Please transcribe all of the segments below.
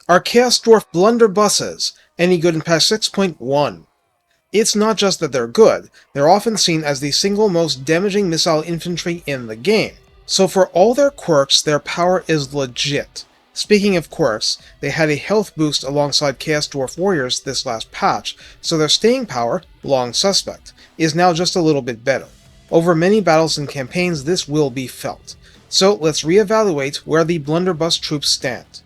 are Chaos Dwarf Blunderbusses, any good in patch 6.1. It's not just that they're good, they're often seen as the single most damaging missile infantry in the game. So for all their quirks, their power is legit. Speaking of quirks, they had a health boost alongside Chaos Dwarf Warriors this last patch, so their staying power, long suspect, is now just a little bit better. Over many battles and campaigns, this will be felt. So let's reevaluate where the Blunderbuss troops stand.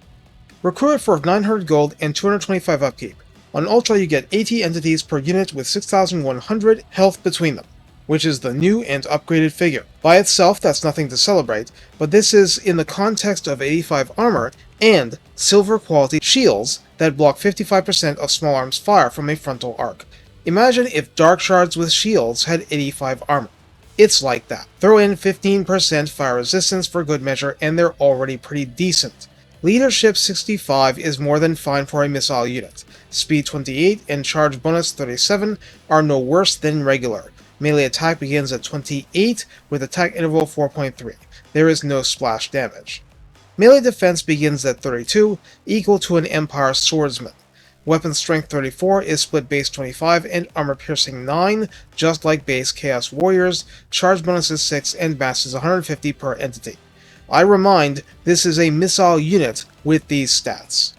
Recruited for 900 gold and 225 upkeep. On Ultra you get 80 entities per unit with 6,100 health between them, which is the new and upgraded figure. By itself that's nothing to celebrate, but this is in the context of 85 armor and silver quality shields that block 55% of small arms fire from a frontal arc. Imagine if Dark Shards with shields had 85 armor. It's like that. Throw in 15% fire resistance for good measure and they're already pretty decent. Leadership 65 is more than fine for a missile unit. Speed 28 and charge bonus 37 are no worse than regular. Melee attack begins at 28 with attack interval 4.3. There is no splash damage. Melee defense begins at 32, equal to an Empire Swordsman. Weapon strength 34 is split base 25 and armor piercing 9, just like base Chaos Warriors. Charge bonus is 6 and mass is 150 per entity. I remind, this is a missile unit with these stats.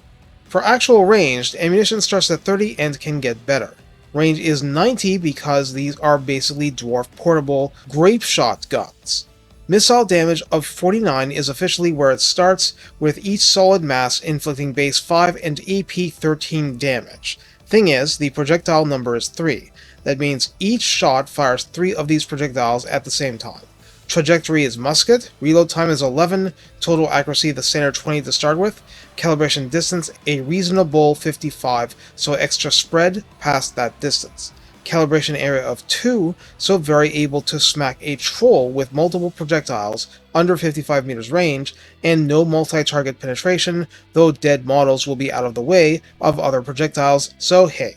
For actual ranged, ammunition starts at 30 and can get better. Range is 90 because these are basically dwarf portable grape shot guns. Missile damage of 49 is officially where it starts, with each solid mass inflicting base 5 and AP 13 damage. Thing is, the projectile number is 3. That means each shot fires 3 of these projectiles at the same time. Trajectory is musket, reload time is 11, total accuracy the standard 20 to start with, calibration distance a reasonable 55, so extra spread past that distance. Calibration area of 2, so very able to smack a troll with multiple projectiles under 55 meters range, and no multi-target penetration, though dead models will be out of the way of other projectiles, so hey.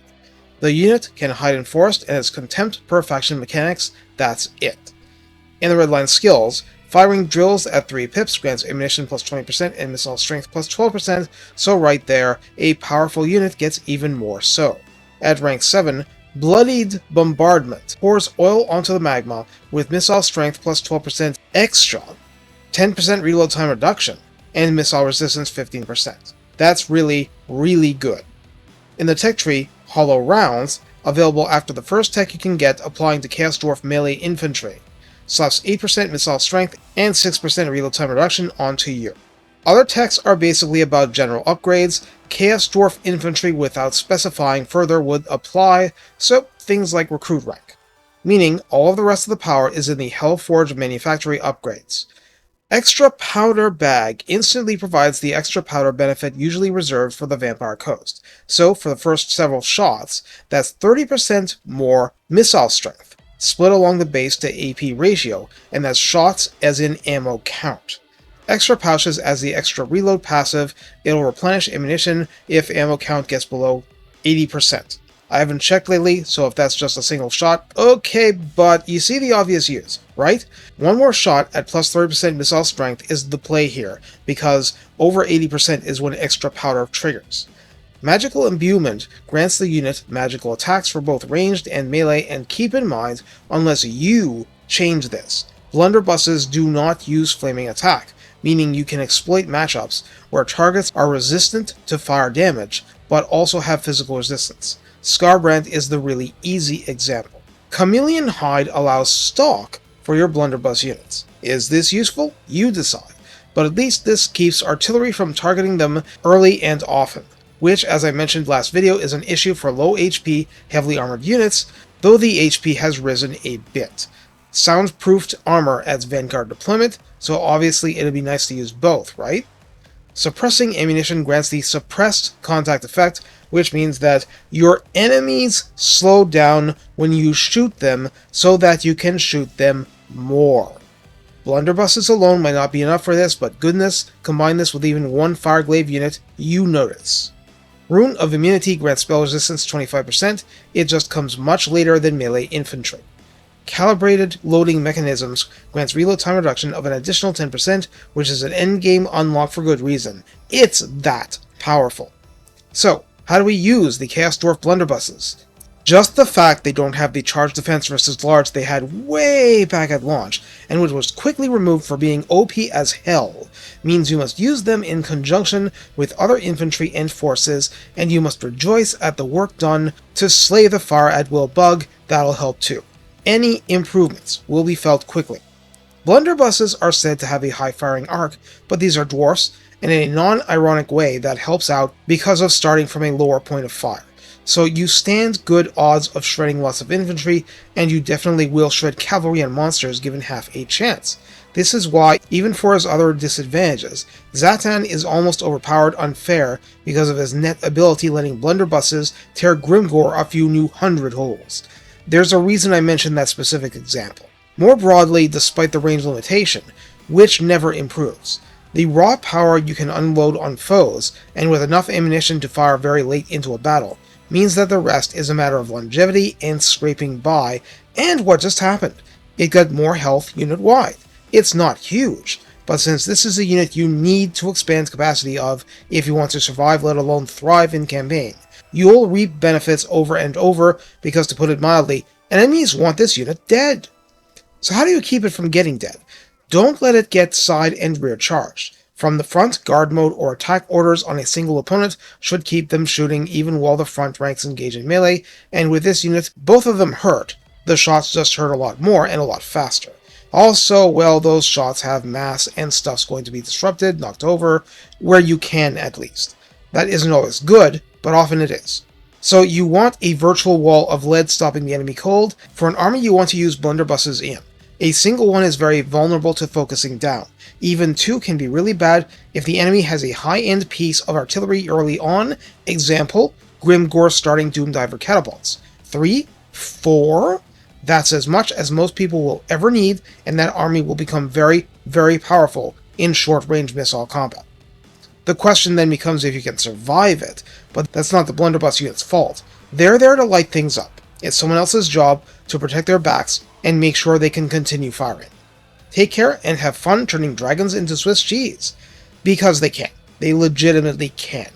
The unit can hide in forest and its contempt per faction mechanics, that's it. In the redline skills, firing drills at 3 pips grants ammunition plus 20% and missile strength plus 12%, so right there, a powerful unit gets even more so. At rank 7, Bloodied Bombardment pours oil onto the magma with missile strength plus 12% extra, 10% reload time reduction, and missile resistance 15%. That's really, really good. In the tech tree, Hollow Rounds, available after the first tech you can get applying to Chaos Dwarf melee infantry. Slaps 8% missile strength and 6% reload time reduction onto you. Other techs are basically about general upgrades. Chaos Dwarf infantry without specifying further would apply, so things like recruit rank. Meaning all of the rest of the power is in the Hellforge manufactory upgrades. Extra Powder Bag instantly provides the extra powder benefit usually reserved for the Vampire Coast. So for the first several shots, that's 30% more missile strength, split along the base to AP ratio, and that's shots as in ammo count. Extra pouches as the extra reload passive, it'll replenish ammunition if ammo count gets below 80%. I haven't checked lately, so if that's just a single shot, okay, but you see the obvious use, right? One more shot at plus 30% missile strength is the play here, because over 80% is when extra powder triggers. Magical Imbuement grants the unit magical attacks for both ranged and melee, and keep in mind, unless you change this, Blunderbusses do not use Flaming Attack, meaning you can exploit matchups where targets are resistant to fire damage, but also have physical resistance. Scarbrand is the really easy example. Chameleon Hide allows stock for your Blunderbuss units. Is this useful? You decide, but at least this keeps artillery from targeting them early and often, which, as I mentioned last video, is an issue for low HP, heavily armored units, though the HP has risen a bit. Soundproofed armor adds Vanguard deployment, so obviously it'd be nice to use both, right? Suppressing ammunition grants the suppressed contact effect, which means that your enemies slow down when you shoot them so that you can shoot them more. Blunderbusses alone might not be enough for this, but goodness, combine this with even one Fireglaive unit, you notice. Rune of Immunity grants spell resistance 25%, it just comes much later than melee infantry. Calibrated Loading Mechanisms grants reload time reduction of an additional 10%, which is an endgame unlock for good reason. It's that powerful. So, how do we use the Chaos Dwarf Blunderbusses? Just the fact they don't have the charge defense versus large they had way back at launch, and which was quickly removed for being OP as hell, means you must use them in conjunction with other infantry and forces, and you must rejoice at the work done to slay the fire at will bug. That'll help too. Any improvements will be felt quickly. Blunderbusses are said to have a high firing arc, but these are dwarfs, and in a non-ironic way that helps out because of starting from a lower point of fire. So you stand good odds of shredding lots of infantry, and you definitely will shred cavalry and monsters given half a chance. This is why, even for his other disadvantages, Zatan is almost overpowered unfair because of his net ability letting Blunderbusses tear Grimgore a few new 100 holes. There's a reason I mentioned that specific example. More broadly, despite the range limitation, which never improves, the raw power you can unload on foes, and with enough ammunition to fire very late into a battle, means that the rest is a matter of longevity and scraping by, and what just happened? It got more health unit-wide. It's not huge, but since this is a unit you need to expand capacity of if you want to survive, let alone thrive in campaign, you'll reap benefits over and over because, to put it mildly, enemies want this unit dead. So how do you keep it from getting dead? Don't let it get side and rear charged. From the front, guard mode or attack orders on a single opponent should keep them shooting even while the front ranks engage in melee, and with this unit, both of them hurt. The shots just hurt a lot more and a lot faster. Also, well, those shots have mass and stuff's going to be disrupted, knocked over, where you can at least. That isn't always good, but often it is. So you want a virtual wall of lead stopping the enemy cold. For an army you want to use blunderbusses in. A single one is very vulnerable to focusing down. Even two can be really bad if the enemy has a high-end piece of artillery early on, example, Grimgore starting Doomdiver catapults. 3, 4, that's as much as most people will ever need, and that army will become very, very powerful in short-range missile combat. The question then becomes if you can survive it, but that's not the blunderbuss unit's fault. They're there to light things up. It's someone else's job to protect their backs and make sure they can continue firing. Take care and have fun turning dragons into Swiss cheese. Because they can. They legitimately can.